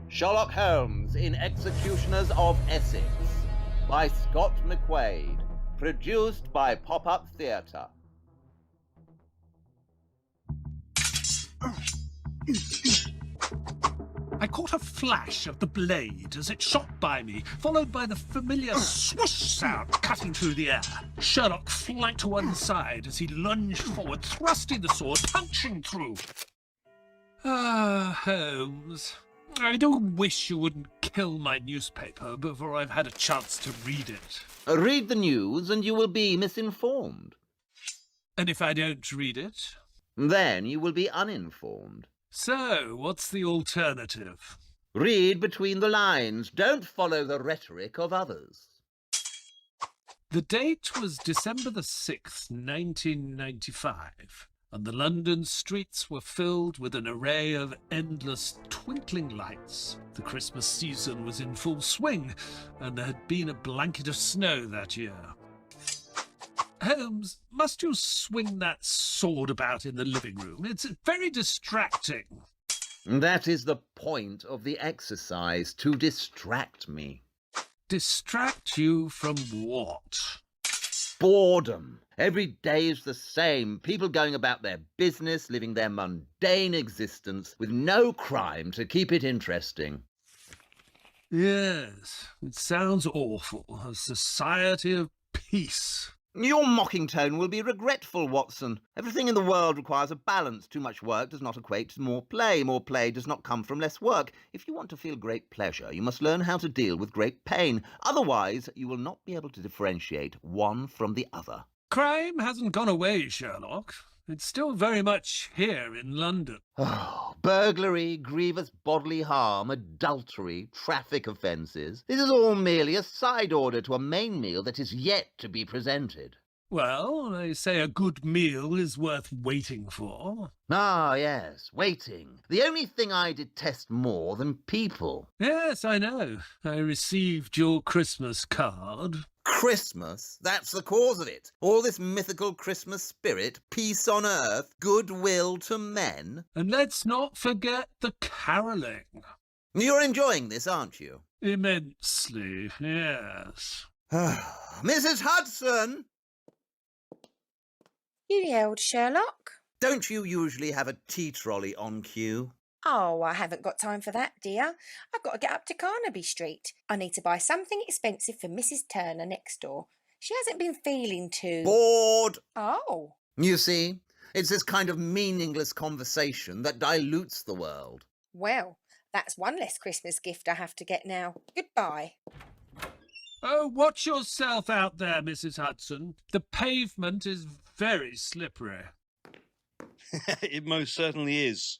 Sherlock Holmes in Executioners of Essex by Scott McQuaid, produced by Pop-Up Theatre. I caught a flash of the blade as it shot by me, followed by the familiar swoosh sound cutting through the air. Sherlock flanked to one side as he lunged forward, thrusting the sword, punching through. Ah, Holmes, I do wish you wouldn't kill my newspaper before I've had a chance to read it. Read the news and you will be misinformed. And if I don't read it? Then you will be uninformed. So, what's the alternative? Read between the lines. Don't follow the rhetoric of others. The date was December the 6th, 1995, and the London streets were filled with an array of endless twinkling lights. The Christmas season was in full swing, and there had been a blanket of snow that year. Holmes, must you swing that sword about in the living room? It's very distracting. That is the point of the exercise, to distract me. Distract you from what? Boredom. Every day is the same. People going about their business, living their mundane existence, with no crime to keep it interesting. Yes, it sounds awful. A society of peace. Your mocking tone will be regretful, Watson. Everything in the world requires a balance. Too much work does not equate to more play. More play does not come from less work. If you want to feel great pleasure, you must learn how to deal with great pain. Otherwise, you will not be able to differentiate one from the other. Crime hasn't gone away, Sherlock. It's still very much here in London. Oh, burglary, grievous bodily harm, adultery, traffic offences. This is all merely a side order to a main meal that is yet to be presented. Well, they say a good meal is worth waiting for. Ah, yes, waiting. The only thing I detest more than people. Yes, I know. I received your Christmas card. Christmas? That's the cause of it. All this mythical Christmas spirit, peace on earth, goodwill to men. And let's not forget the carolling. You're enjoying this, aren't you? Immensely, yes. Mrs. Hudson! You yelled, Sherlock? Don't you usually have a tea trolley on cue? Oh, I haven't got time for that, dear. I've got to get up to Carnaby Street. I need to buy something expensive for Mrs. Turner next door. She hasn't been feeling too... Bored! Oh. You see, it's this kind of meaningless conversation that dilutes the world. Well, that's one less Christmas gift I have to get now. Goodbye. Oh, watch yourself out there, Mrs. Hudson. The pavement is very slippery. It most certainly is.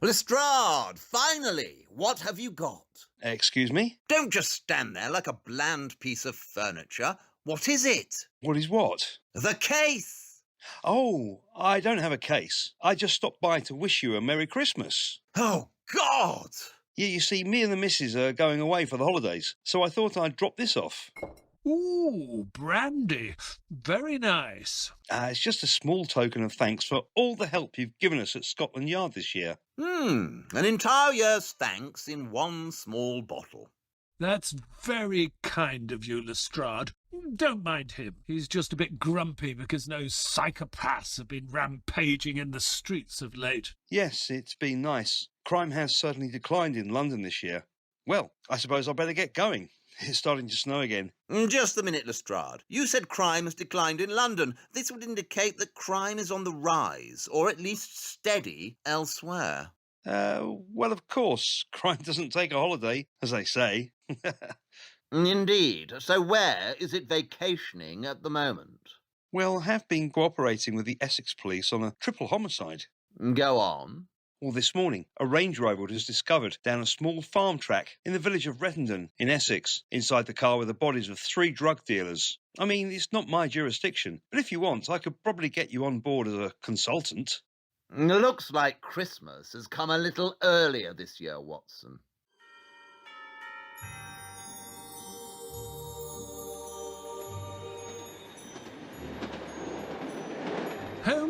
Lestrade, finally! What have you got? Excuse me? Don't just stand there like a bland piece of furniture. What is it? What is what? The case! Oh, I don't have a case. I just stopped by to wish you a Merry Christmas. Oh, God! Yeah, you see, me and the missus are going away for the holidays, so I thought I'd drop this off. Ooh, brandy. Very nice. It's just a small token of thanks for all the help you've given us at Scotland Yard this year. An entire year's thanks in one small bottle. That's very kind of you, Lestrade. Don't mind him. He's just a bit grumpy because no psychopaths have been rampaging in the streets of late. Yes, it's been nice. Crime has certainly declined in London this year. Well, I suppose I'd better get going. It's starting to snow again. Just a minute, Lestrade. You said crime has declined in London. This would indicate that crime is on the rise, or at least steady, elsewhere. Well, of course, crime doesn't take a holiday, as they say. Indeed. So where is it vacationing at the moment? Well, I have been cooperating with the Essex police on a triple homicide. Go on. Well, this morning, a Range Rover was discovered down a small farm track in the village of Rettendon in Essex. Inside the car were the bodies of 3 drug dealers. I mean, it's not my jurisdiction, but if you want, I could probably get you on board as a consultant. Looks like Christmas has come a little earlier this year, Watson.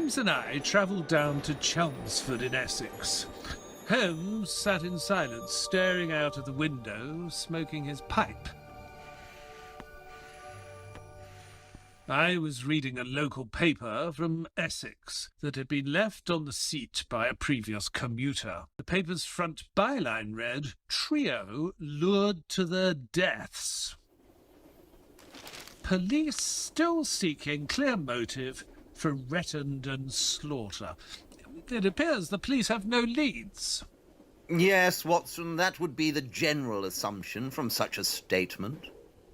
Holmes and I travelled down to Chelmsford in Essex. Holmes sat in silence, staring out of the window, smoking his pipe. I was reading a local paper from Essex that had been left on the seat by a previous commuter. The paper's front byline read, "Trio lured to their deaths." Police still seeking clear motive for Rettendon slaughter. It appears the police have no leads. Yes, Watson, that would be the general assumption from such a statement.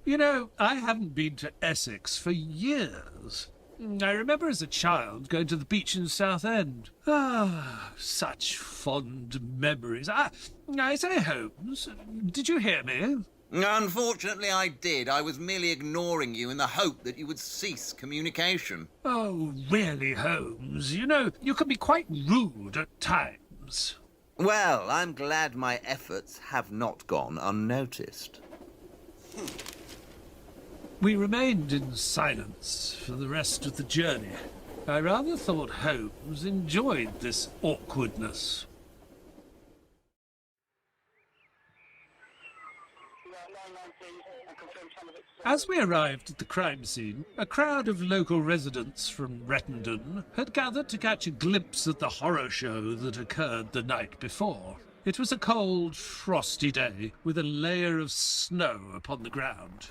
You know, I haven't been to Essex for years. I remember as a child going to the beach in Southend. Ah, such fond memories. I say, Holmes, did you hear me? Unfortunately, I did. I was merely ignoring you in the hope that you would cease communication. Oh, really, Holmes? You know, you can be quite rude at times. Well, I'm glad my efforts have not gone unnoticed. We remained in silence for the rest of the journey. I rather thought Holmes enjoyed this awkwardness. As we arrived at the crime scene, a crowd of local residents from Rettendon had gathered to catch a glimpse of the horror show that occurred the night before. It was a cold, frosty day, with a layer of snow upon the ground.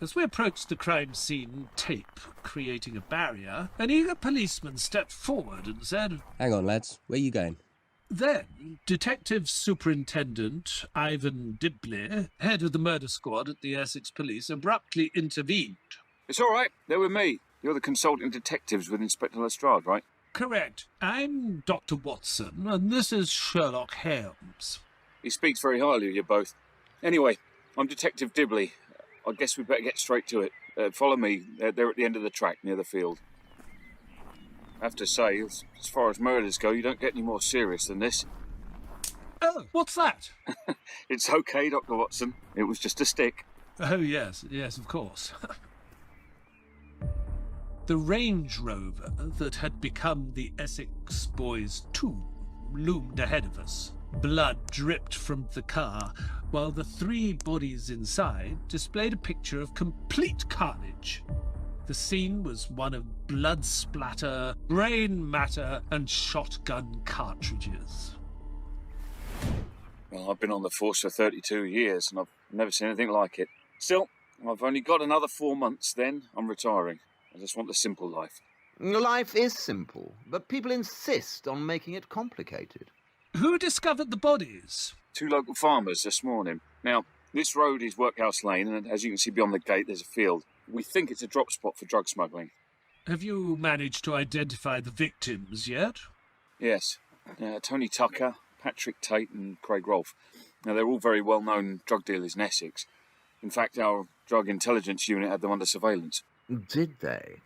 As we approached the crime scene tape, creating a barrier, an eager policeman stepped forward and said, "Hang on, lads. Where you going?" Then, Detective Superintendent Ivan Dibley, head of the murder squad at the Essex Police, abruptly intervened. It's all right. They're with me. You're the consulting detectives with Inspector Lestrade, right? Correct. I'm Dr. Watson, and this is Sherlock Holmes. He speaks very highly of you both. Anyway, I'm Detective Dibley. I guess we better get straight to it. Follow me. They're at the end of the track, near the field. I have to say, as far as murders go, you don't get any more serious than this. Oh, what's that? It's okay, Dr. Watson. It was just a stick. Oh, yes, of course. The Range Rover that had become the Essex boys' tomb loomed ahead of us. Blood dripped from the car, while the three bodies inside displayed a picture of complete carnage. The scene was one of blood splatter, brain matter, and shotgun cartridges. Well, I've been on the force for 32 years, and I've never seen anything like it. Still, I've only got another 4 months, then I'm retiring. I just want the simple life. Life is simple, but people insist on making it complicated. Who discovered the bodies? 2 local farmers this morning. Now, this road is Workhouse Lane, and as you can see beyond the gate, there's a field. We think it's a drop spot for drug smuggling. Have you managed to identify the victims yet? Yes. Tony Tucker, Patrick Tate and Craig Rolfe. Now, they're all very well-known drug dealers in Essex. In fact, our drug intelligence unit had them under surveillance. Did they?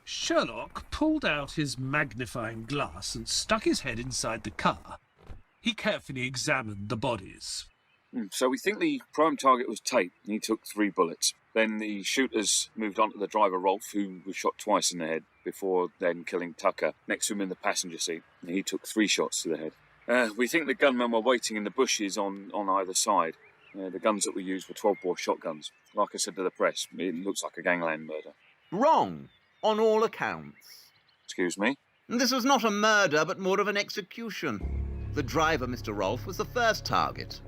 Sherlock pulled out his magnifying glass and stuck his head inside the car. He carefully examined the bodies. So we think the prime target was Tate, and he took 3 bullets. Then the shooters moved on to the driver, Rolfe, who was shot twice in the head, before then killing Tucker next to him in the passenger seat. And he took 3 shots to the head. We think the gunmen were waiting in the bushes on either side. The guns that we used were 12-bore shotguns. Like I said to the press, it looks like a gangland murder. Wrong, on all accounts. Excuse me? This was not a murder, but more of an execution. The driver, Mr. Rolfe, was the first target.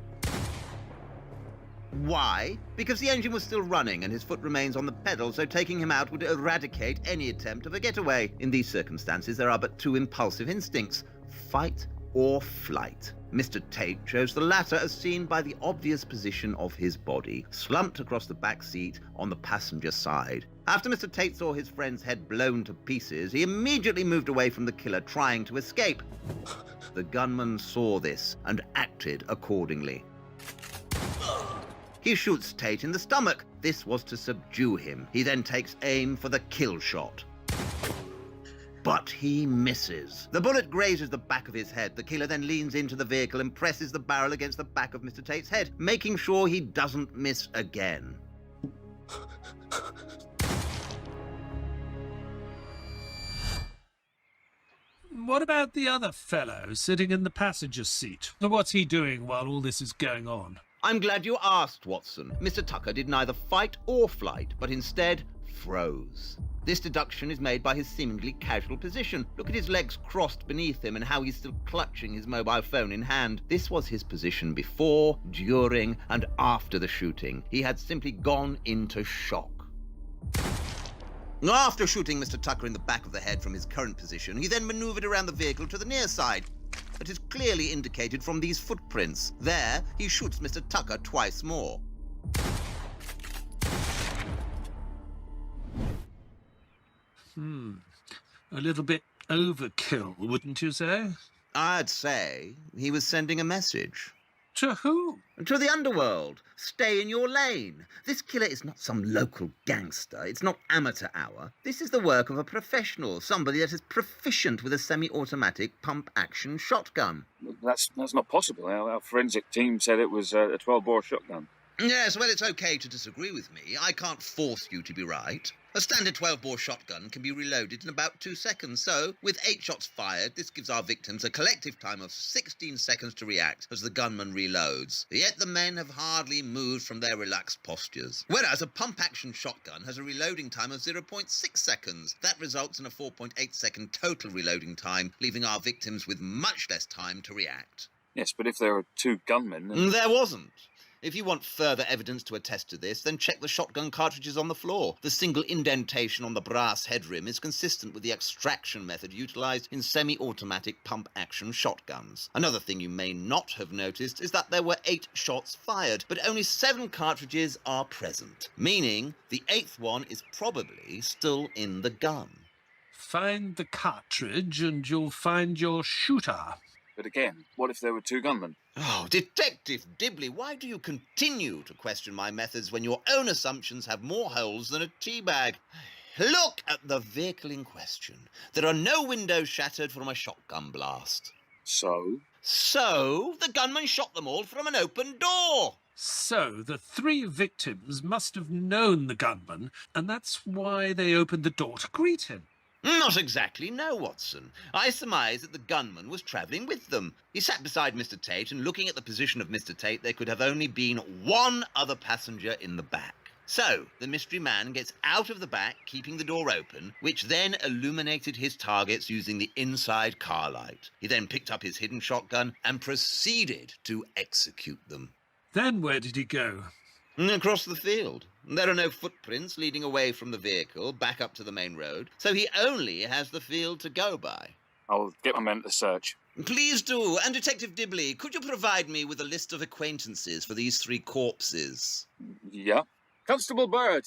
Why? Because the engine was still running and his foot remains on the pedal, so taking him out would eradicate any attempt of a getaway. In these circumstances, there are but 2 impulsive instincts: fight or flight. Mr. Tate chose the latter, as seen by the obvious position of his body, slumped across the back seat on the passenger side. After Mr. Tate saw his friend's head blown to pieces, he immediately moved away from the killer, trying to escape. The gunman saw this and acted accordingly. He shoots Tate in the stomach. This was to subdue him. He then takes aim for the kill shot. But he misses. The bullet grazes the back of his head. The killer then leans into the vehicle and presses the barrel against the back of Mr. Tate's head, making sure he doesn't miss again. What about the other fellow sitting in the passenger seat? What's he doing while all this is going on? I'm glad you asked, Watson. Mr. Tucker did neither fight or flight, but instead froze. This deduction is made by his seemingly casual position. Look at his legs crossed beneath him and how he's still clutching his mobile phone in hand. This was his position before, during, and after the shooting. He had simply gone into shock. After shooting Mr. Tucker in the back of the head from his current position, he then maneuvered around the vehicle to the near side. It is clearly indicated from these footprints. There, he shoots Mr. Tucker twice more. A little bit overkill, wouldn't you say? I'd say he was sending a message. To who? To the underworld. Stay in your lane. This killer is not some local gangster. It's not amateur hour. This is the work of a professional, somebody that is proficient with a semi-automatic pump-action shotgun. That's not possible. Our forensic team said it was a 12-bore shotgun. Yes, well, it's okay to disagree with me. I can't force you to be right. A standard 12-bore shotgun can be reloaded in about 2 seconds, so with 8 shots fired, this gives our victims a collective time of 16 seconds to react as the gunman reloads. Yet the men have hardly moved from their relaxed postures. Whereas a pump-action shotgun has a reloading time of 0.6 seconds. That results in a 4.8-second total reloading time, leaving our victims with much less time to react. Yes, but if there are 2 gunmen... There wasn't. If you want further evidence to attest to this, then check the shotgun cartridges on the floor. The single indentation on the brass head rim is consistent with the extraction method utilised in semi-automatic pump-action shotguns. Another thing you may not have noticed is that there were 8 shots fired, but only 7 cartridges are present, meaning the 8th one is probably still in the gun. Find the cartridge and you'll find your shooter. But again, what if there were 2 gunmen? Oh, Detective Dibley, why do you continue to question my methods when your own assumptions have more holes than a tea bag? Look at the vehicle in question. There are no windows shattered from a shotgun blast. So? So, the gunman shot them all from an open door. So the 3 victims must have known the gunman, and that's why they opened the door to greet him. Not exactly, no, Watson. I surmise that the gunman was travelling with them. He sat beside Mr. Tate, and looking at the position of Mr. Tate, there could have only been one other passenger in the back. So, the mystery man gets out of the back, keeping the door open, which then illuminated his targets using the inside car light. He then picked up his hidden shotgun and proceeded to execute them. Then where did he go? Across the field. There are no footprints leading away from the vehicle back up to the main road, so he only has the field to go by. I'll get my men to search. Please do. And Detective Dibley, could you provide me with a list of acquaintances for these 3 corpses? Yeah. Constable Bird!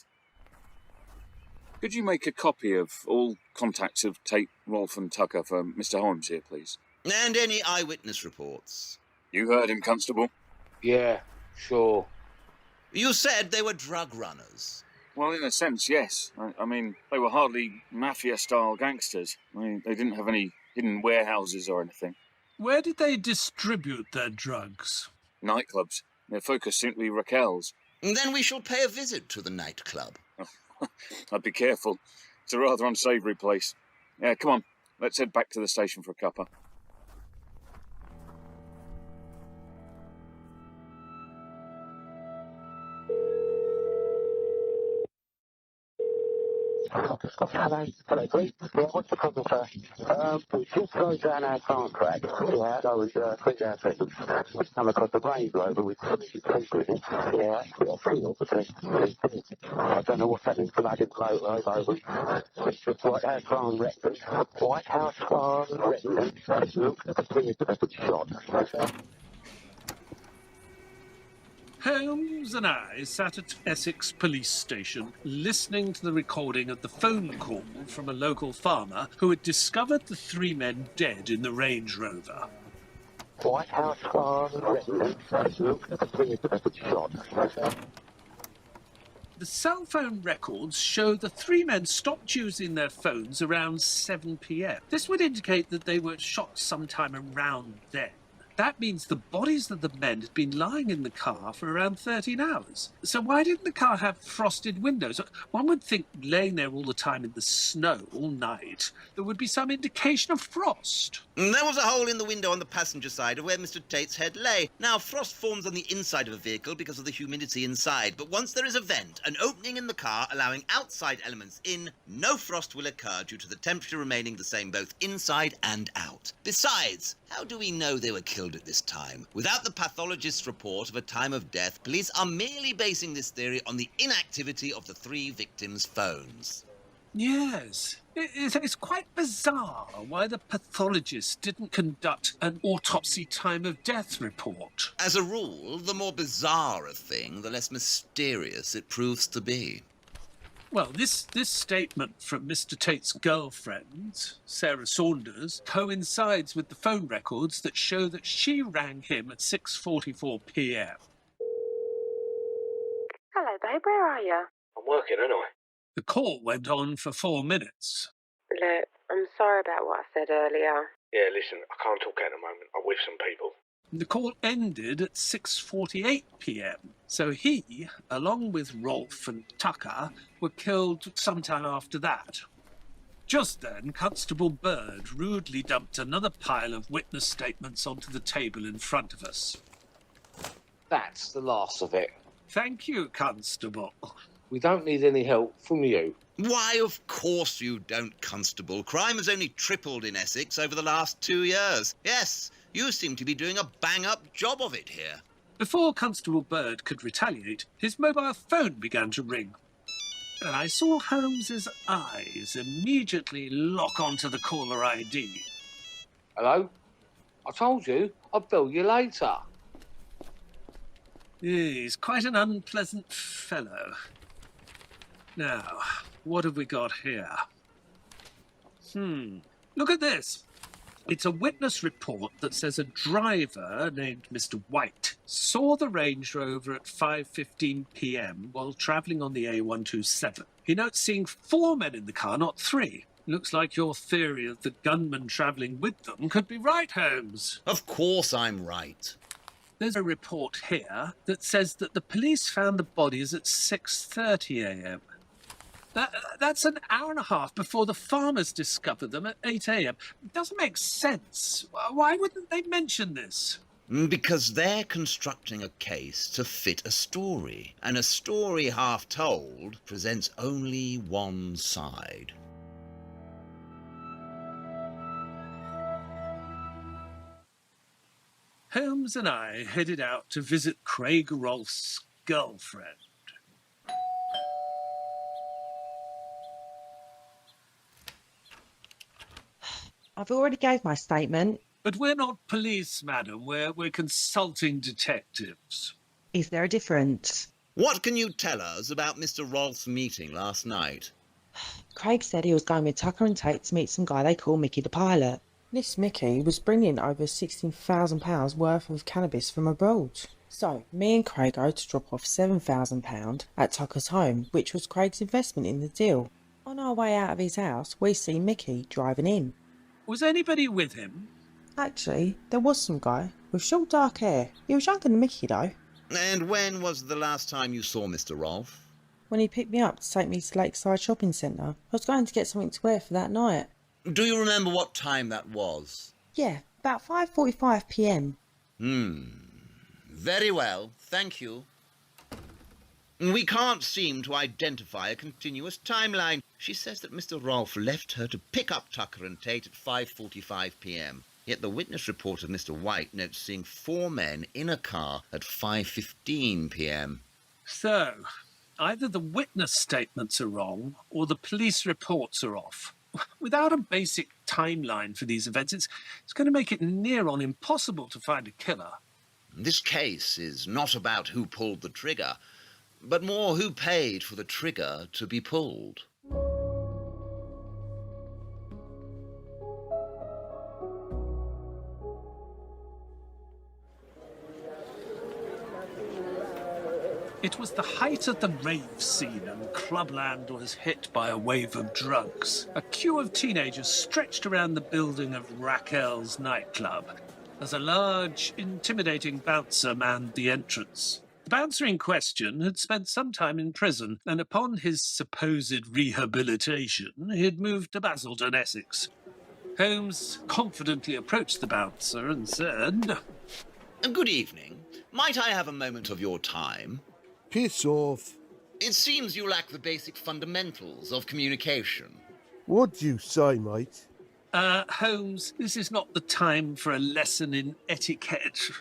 Could you make a copy of all contacts of Tate, Rolfe and Tucker for Mr. Holmes here, please? And any eyewitness reports? You heard him, Constable. Yeah, sure. You said they were drug runners. Well, in a sense, yes. I mean, they were hardly mafia-style gangsters. They didn't have any hidden warehouses or anything. Where did they distribute their drugs? Nightclubs. Their focus seemed to be Raquel's. Then we shall pay a visit to the nightclub. I'd be careful. It's a rather unsavoury place. Yeah, come on. Let's head back to the station for a cuppa. Hello, please. Yeah, what's the problem, sir? We just closed down our contract. Yeah, I was 3 days seconds. We've come across the Range Rover with 3 people in it. Yeah, we got 3 officers. I don't know what's happening to that blow over. It's just White House Farm Recton. White House Farm Recton. Look at the 3 people shot. Holmes and I sat at Essex police station listening to the recording of the phone call from a local farmer who had discovered the 3 men dead in the Range Rover. White House Farm Recton. Look at the 3 people shot. The cell phone records show the 3 men stopped using their phones around 7 p.m. This would indicate that they were shot sometime around then. That means the bodies of the men had been lying in the car for around 13 hours. So why didn't the car have frosted windows? One would think, laying there all the time in the snow all night, there would be some indication of frost. There was a hole in the window on the passenger side of where Mr. Tate's head lay. Now, frost forms on the inside of a vehicle because of the humidity inside, but once there is a vent, an opening in the car allowing outside elements in, no frost will occur due to the temperature remaining the same both inside and out. Besides, how do we know they were killed at this time? Without the pathologist's report of a time of death, police are merely basing this theory on the inactivity of the 3 victims' phones. Yes. It's quite bizarre why the pathologist didn't conduct an autopsy time of death report. As a rule, the more bizarre a thing, the less mysterious it proves to be. Well, this statement from Mr. Tate's girlfriend, Sarah Saunders, coincides with the phone records that show that she rang him at 6:44 p.m. Hello, babe, where are you? I'm working, ain't I? The call went on for 4 minutes. Look, I'm sorry about what I said earlier. Yeah, listen, I can't talk at the moment. I'm with some people. The call ended at 6:48 p.m. So he, along with Rolf and Tucker, were killed sometime after that. Just then, Constable Bird rudely dumped another pile of witness statements onto the table in front of us. That's the last of it. Thank you, Constable. We don't need any help from you. Why, of course you don't, Constable. Crime has only tripled in Essex over the last 2 years. Yes, you seem to be doing a bang-up job of it here. Before Constable Bird could retaliate, his mobile phone began to ring. And I saw Holmes's eyes immediately lock onto the caller ID. Hello? I told you, I'll bill you later. He's quite an unpleasant fellow. Now, what have we got here? Look at this. It's a witness report that says a driver named Mr. White saw the Range Rover at 5:15 p.m. while travelling on the A127. He notes seeing 4 men in the car, not 3. Looks like your theory of the gunman travelling with them could be right, Holmes. Of course I'm right. There's a report here that says that the police found the bodies at 6:30 a.m. That's an hour and a half before the farmers discovered them at 8 a.m. It doesn't make sense. Why wouldn't they mention this? Because they're constructing a case to fit a story, and a story half told presents only one side. Holmes and I headed out to visit Craig Rolfe's girlfriend. I've already gave my statement. But we're not police, madam. We're consulting detectives. Is there a difference? What can you tell us about Mr. Rolfe's meeting last night? Craig said he was going with Tucker and Tate to meet some guy they call Mickey the Pilot. This Mickey was bringing over £16,000 worth of cannabis from abroad. So, me and Craig go to drop off £7,000 at Tucker's home, which was Craig's investment in the deal. On our way out of his house, we see Mickey driving in. Was anybody with him? Actually, there was some guy with short dark hair. He was younger than Mickey though. And when was the last time you saw Mr. Rolfe? When he picked me up to take me to Lakeside Shopping Centre, I was going to get something to wear for that night. Do you remember what time that was? Yeah, about 5:45 p.m. Very well, thank you. We can't seem to identify a continuous timeline. She says that Mr. Rolfe left her to pick up Tucker and Tate at 5:45 p.m. Yet the witness report of Mr. White notes seeing 4 men in a car at 5:15 p.m. So, either the witness statements are wrong or the police reports are off. Without a basic timeline for these events, it's going to make it near on impossible to find a killer. This case is not about who pulled the trigger, but more who paid for the trigger to be pulled. It was the height of the rave scene and Clubland was hit by a wave of drugs. A queue of teenagers stretched around the building of Raquel's nightclub. as a large, intimidating bouncer manned the entrance. The bouncer in question had spent some time in prison, and upon his supposed rehabilitation, he had moved to Basildon, Essex. Holmes confidently approached the bouncer and said, Good evening. Might I have a moment of your time? Piss off. It seems you lack the basic fundamentals of communication. What do you say, mate? Holmes, this is not the time for a lesson in etiquette.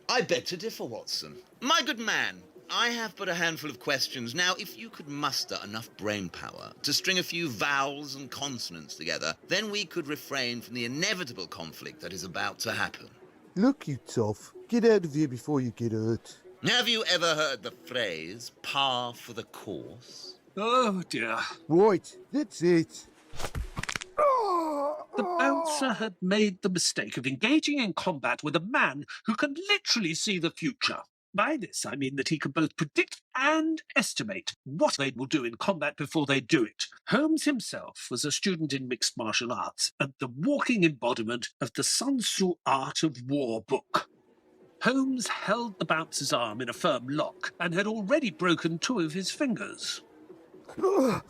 I beg to differ, Watson. My good man, I have but a handful of questions. Now, if you could muster enough brain power to string a few vowels and consonants together, then we could refrain from the inevitable conflict that is about to happen. Look, you toff. Get out of here before you get hurt. Have you ever heard the phrase, par for the course? Oh, dear. Right, that's it. The bouncer had made the mistake of engaging in combat with a man who can literally see the future. By this, I mean that he can both predict and estimate what they will do in combat before they do it. Holmes himself was a student in mixed martial arts and the walking embodiment of the Sun Tzu Art of War book. Holmes held the bouncer's arm in a firm lock and had already broken 2 of his fingers.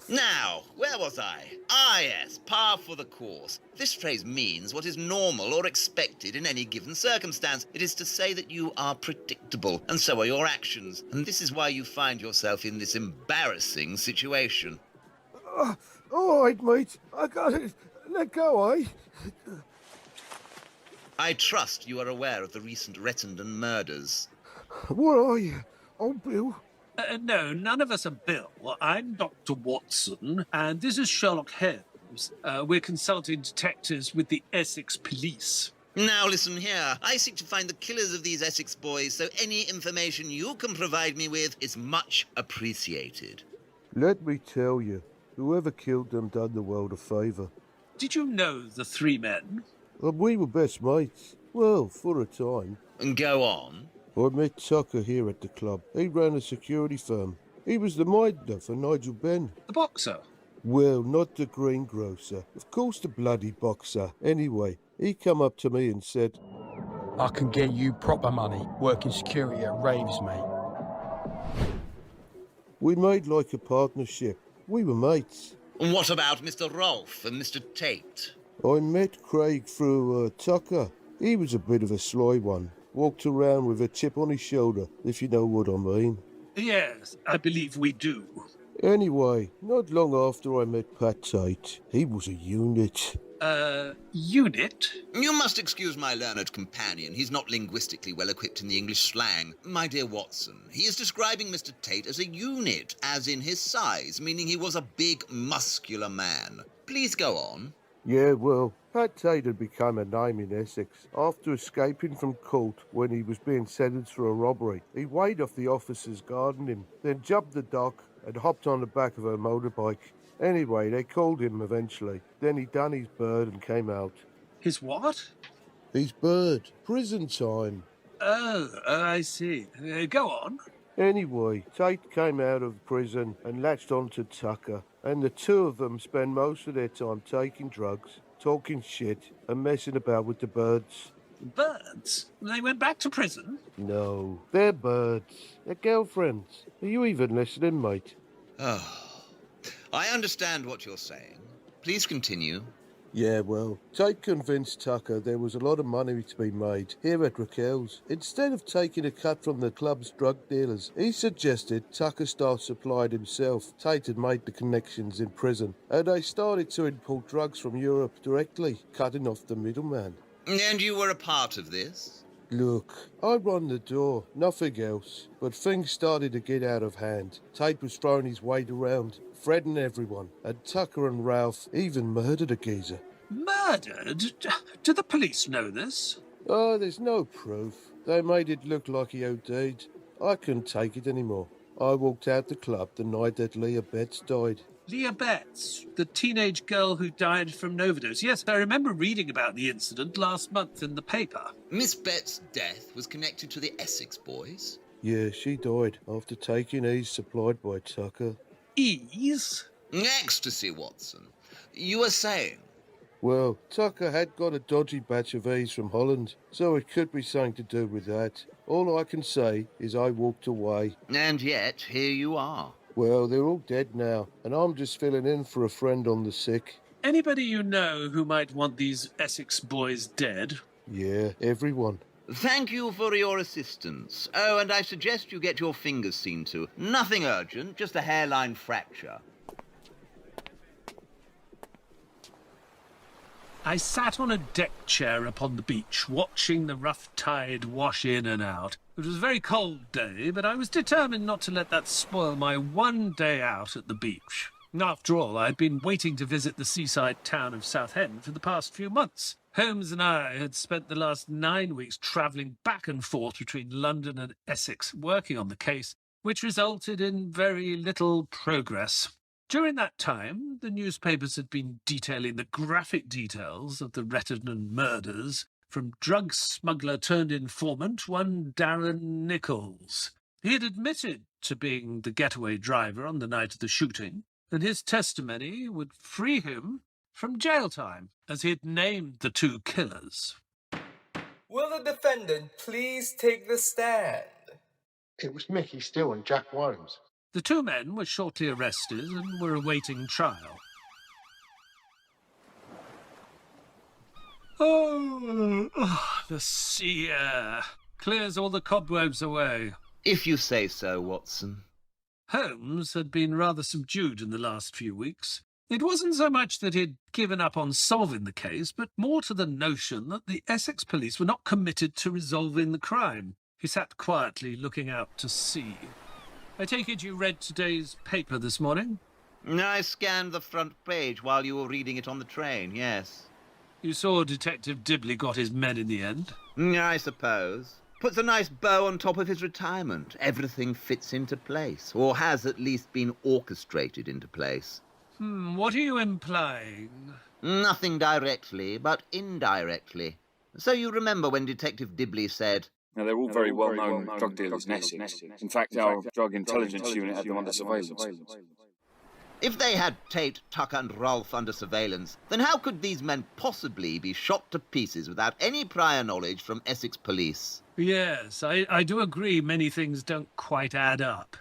Now, where was I? Ah, yes, par for the course. This phrase means what is normal or expected in any given circumstance. It is to say that you are predictable, and so are your actions. And this is why you find yourself in this embarrassing situation. All right, mate. I got it. Let go, eh? I trust you are aware of the recent Rettendon murders. What are you? Oh, Bill. No, none of us are Bill. I'm Dr. Watson, and this is Sherlock Holmes. We're consulting detectives with the Essex Police. Now listen here. I seek to find the killers of these Essex boys, so any information you can provide me with is much appreciated. Let me tell you, whoever killed them done the world a favour. Did you know the 3 men? We were best mates. Well, for a time. Go on. I met Tucker here at the club. He ran a security firm. He was the minder for Nigel Benn. The boxer? Well, not the greengrocer. Of course the bloody boxer. Anyway, he come up to me and said, I can get you proper money working security at raves, mate. We made like a partnership. We were mates. And what about Mr. Rolfe and Mr. Tate? I met Craig through Tucker. He was a bit of a sly one. Walked around with a chip on his shoulder, if you know what I mean. Yes, I believe we do. Anyway, not long after I met Pat Tate, he was a unit. Unit? You must excuse my learned companion. He's not linguistically well equipped in the English slang. My dear Watson, he is describing Mr. Tate as a unit, as in his size, meaning he was a big, muscular man. Please go on. Yeah, well, Pat Tate had become a name in Essex after escaping from court when he was being sentenced for a robbery. He weighed off the officers guarding him, then jumped the dock and hopped on the back of a motorbike. Anyway, they called him eventually. Then he done his bird and came out. His what? His bird. Prison time. Oh, I see. Go on. Anyway, Tate came out of prison and latched onto Tucker, and the 2 of them spend most of their time taking drugs, talking shit, and messing about with the birds. Birds? They went back to prison? No, they're birds. They're girlfriends. Are you even listening, mate? Oh, I understand what you're saying. Please continue. Yeah, well, Tate convinced Tucker there was a lot of money to be made here at Raquel's. Instead of taking a cut from the club's drug dealers, he suggested Tucker start supplying himself. Tate had made the connections in prison, and they started to import drugs from Europe directly, cutting off the middleman. And you were a part of this? Look, I run the door, nothing else. But things started to get out of hand. Tate was throwing his weight around, threatening everyone, and Tucker and Ralph even murdered a geezer. Murdered? Do the police know this? Oh, there's no proof. They made it look like he OD'd. I couldn't take it anymore. I walked out the club the night that Leah Betts died. Leah Betts, the teenage girl who died from an overdose. Yes, I remember reading about the incident last month in the paper. Miss Betts' death was connected to the Essex boys? Yeah, she died after taking ease supplied by Tucker. Ease? Ecstasy, Watson. You were saying? Well, Tucker had got a dodgy batch of E's from Holland, so it could be something to do with that. All I can say is I walked away. And yet, here you are. Well, they're all dead now, and I'm just filling in for a friend on the sick. Anybody you know who might want these Essex boys dead? Yeah, everyone. Thank you for your assistance. Oh, and I suggest you get your fingers seen to. Nothing urgent, just a hairline fracture. I sat on a deck chair upon the beach, watching the rough tide wash in and out. It was a very cold day, but I was determined not to let that spoil my one day out at the beach. After all, I'd been waiting to visit the seaside town of Southend for the past few months. Holmes and I had spent the last 9 weeks travelling back and forth between London and Essex, working on the case, which resulted in very little progress. During that time, the newspapers had been detailing the graphic details of the Rettendon murders from drug smuggler turned informant, one Darren Nichols. He had admitted to being the getaway driver on the night of the shooting, and his testimony would free him from jail time, as he had named the two killers. Will the defendant please take the stand? It was Mickey Steele and Jack Holmes. The two men were shortly arrested and were awaiting trial. The sea air clears all the cobwebs away. If you say so, Watson. Holmes had been rather subdued in the last few weeks. It wasn't so much that he'd given up on solving the case, but more to the notion that the Essex police were not committed to resolving the crime. He sat quietly looking out to sea. I take it you read today's paper this morning? I scanned the front page while you were reading it on the train, yes. You saw Detective Dibley got his men in the end? I suppose. Puts a nice bow on top of his retirement. Everything fits into place, or has at least been orchestrated into place. What are you implying? Nothing directly, but indirectly. So you remember when Detective Dibley said... Now, they're all very well-known drug dealers in Essex. In fact, our drug intelligence unit had them under surveillance. If they had Tate, Tucker and Rolfe under surveillance, then how could these men possibly be shot to pieces without any prior knowledge from Essex police? Yes, I do agree many things don't quite add up.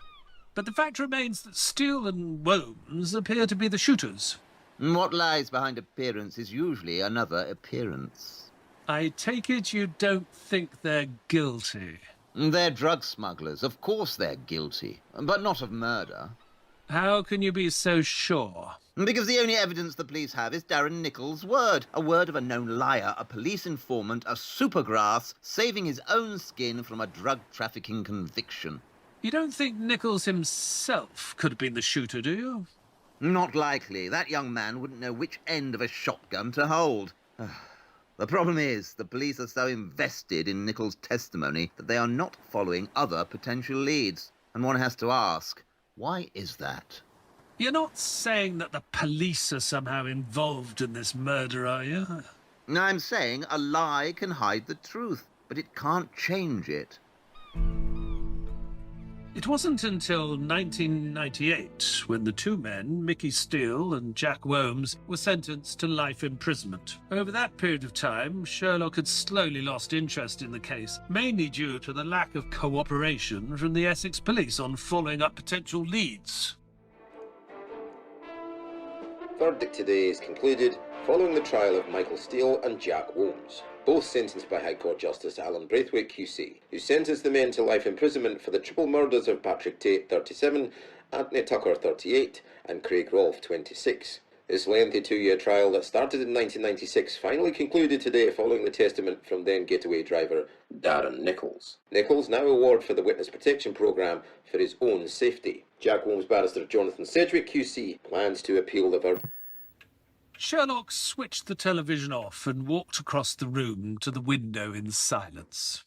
But the fact remains that Steele and Holmes appear to be the shooters. What lies behind appearance is usually another appearance. I take it you don't think they're guilty? They're drug smugglers. Of course they're guilty, but not of murder. How can you be so sure? Because the only evidence the police have is Darren Nichols' word. A word of a known liar, a police informant, a supergrass, saving his own skin from a drug trafficking conviction. You don't think Nichols himself could have been the shooter, do you? Not likely. That young man wouldn't know which end of a shotgun to hold. The problem is, the police are so invested in Nichols' testimony that they are not following other potential leads. And one has to ask, why is that? You're not saying that the police are somehow involved in this murder, are you? I'm saying a lie can hide the truth, but it can't change it. It wasn't until 1998 when the two men, Mickey Steele and Jack Holmes, were sentenced to life imprisonment. Over that period of time, Sherlock had slowly lost interest in the case, mainly due to the lack of cooperation from the Essex police on following up potential leads. Verdict today is concluded following the trial of Michael Steele and Jack Holmes, both sentenced by High Court Justice Alan Braithwaite QC, who sentenced the men to life imprisonment for the triple murders of Patrick Tate, 37, Anthony Tucker, 38, and Craig Rolfe, 26. This lengthy two-year trial that started in 1996 finally concluded today following the testament from then getaway driver Darren Nichols. Nichols now award for the Witness Protection Programme for his own safety. Jack Holmes barrister Jonathan Sedgwick QC plans to appeal the verdict. Sherlock switched the television off and walked across the room to the window in silence.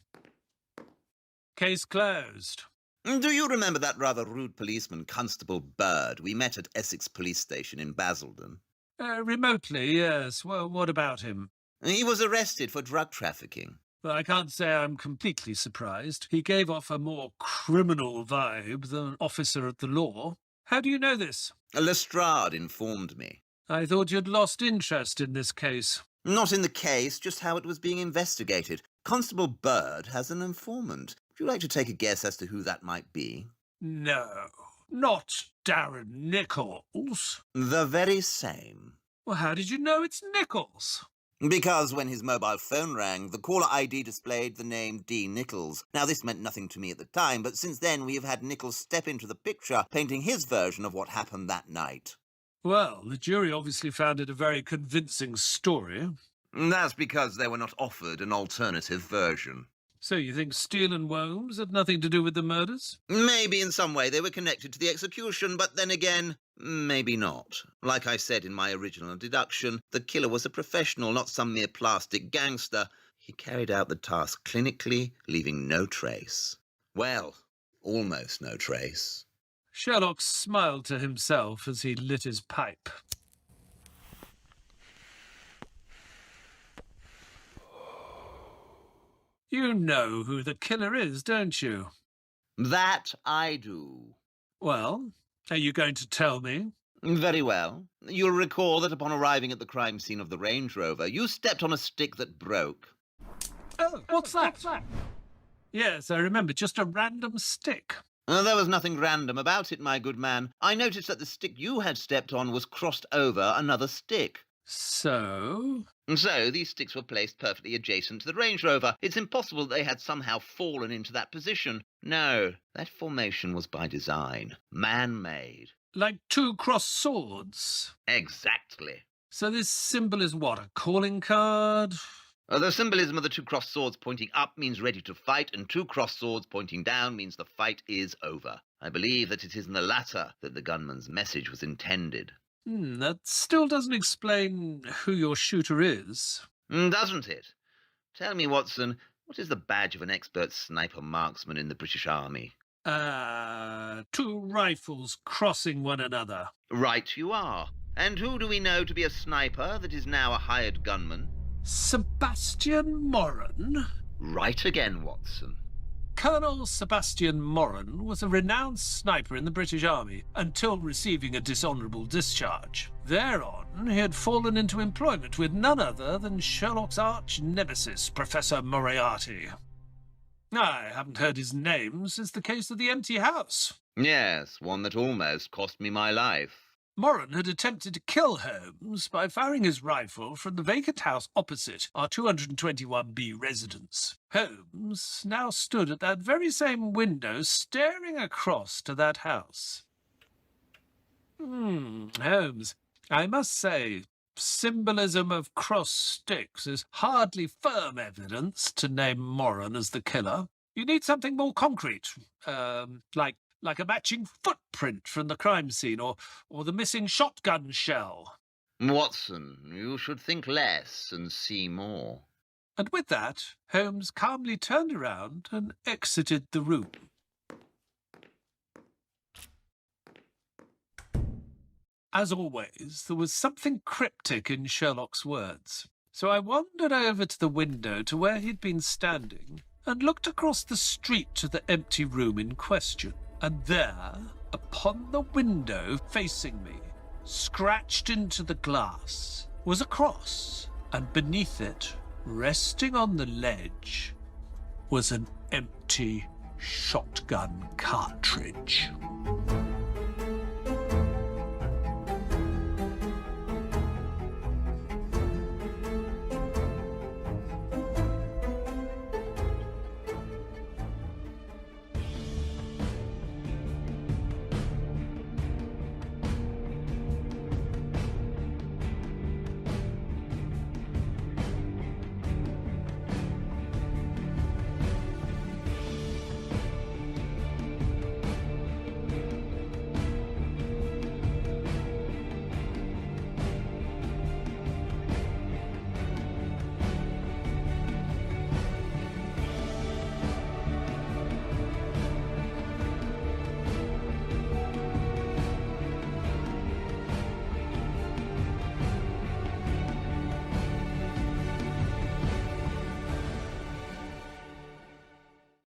Case closed. Do you remember that rather rude policeman, Constable Bird, we met at Essex Police Station in Basildon? Remotely, yes. Well, what about him? He was arrested for drug trafficking. Well, I can't say I'm completely surprised. He gave off a more criminal vibe than an officer at the law. How do you know this? Lestrade informed me. I thought you'd lost interest in this case. Not in the case, just how it was being investigated. Constable Bird has an informant. Would you like to take a guess as to who that might be? No, not Darren Nichols. The very same. Well, how did you know it's Nichols? Because when his mobile phone rang, the caller ID displayed the name D. Nichols. Now, this meant nothing to me at the time, but since then we have had Nichols step into the picture, painting his version of what happened that night. Well, the jury obviously found it a very convincing story. That's because they were not offered an alternative version. So you think Steele and Holmes had nothing to do with the murders? Maybe in some way they were connected to the execution, but then again, maybe not. Like I said in my original deduction, the killer was a professional, not some mere plastic gangster. He carried out the task clinically, leaving no trace. Well, almost no trace. Sherlock smiled to himself as he lit his pipe. You know who the killer is, don't you? That I do. Well, are you going to tell me? Very well. You'll recall that upon arriving at the crime scene of the Range Rover, you stepped on a stick that broke. Oh, what's that? Yes, I remember, just a random stick. There was nothing random about it, my good man. I noticed that the stick you had stepped on was crossed over another stick. So? So these sticks were placed perfectly adjacent to the Range Rover. It's impossible that they had somehow fallen into that position. No, that formation was by design, man-made. Like two crossed swords? Exactly. So this symbol is what, a calling card? The symbolism of the two crossed swords pointing up means ready to fight, and two crossed swords pointing down means the fight is over. I believe that it is in the latter that the gunman's message was intended. That still doesn't explain who your shooter is. Doesn't it? Tell me, Watson, what is the badge of an expert sniper marksman in the British Army? Two rifles crossing one another. Right you are. And who do we know to be a sniper that is now a hired gunman? Sebastian Moran? Right again, Watson. Colonel Sebastian Moran was a renowned sniper in the British Army until receiving a dishonourable discharge. Thereon, he had fallen into employment with none other than Sherlock's arch-nemesis, Professor Moriarty. I haven't heard his name since the case of the empty house. Yes, one that almost cost me my life. Moran had attempted to kill Holmes by firing his rifle from the vacant house opposite our 221B residence. Holmes now stood at that very same window staring across to that house. Holmes, I must say, symbolism of cross sticks is hardly firm evidence to name Moran as the killer. You need something more concrete, like a matching footprint from the crime scene, or the missing shotgun shell. Watson, you should think less and see more. And with that, Holmes calmly turned around and exited the room. As always, there was something cryptic in Sherlock's words, so I wandered over to the window to where he'd been standing and looked across the street to the empty room in question. And there, upon the window facing me, scratched into the glass, was a cross, and beneath it, resting on the ledge, was an empty shotgun cartridge.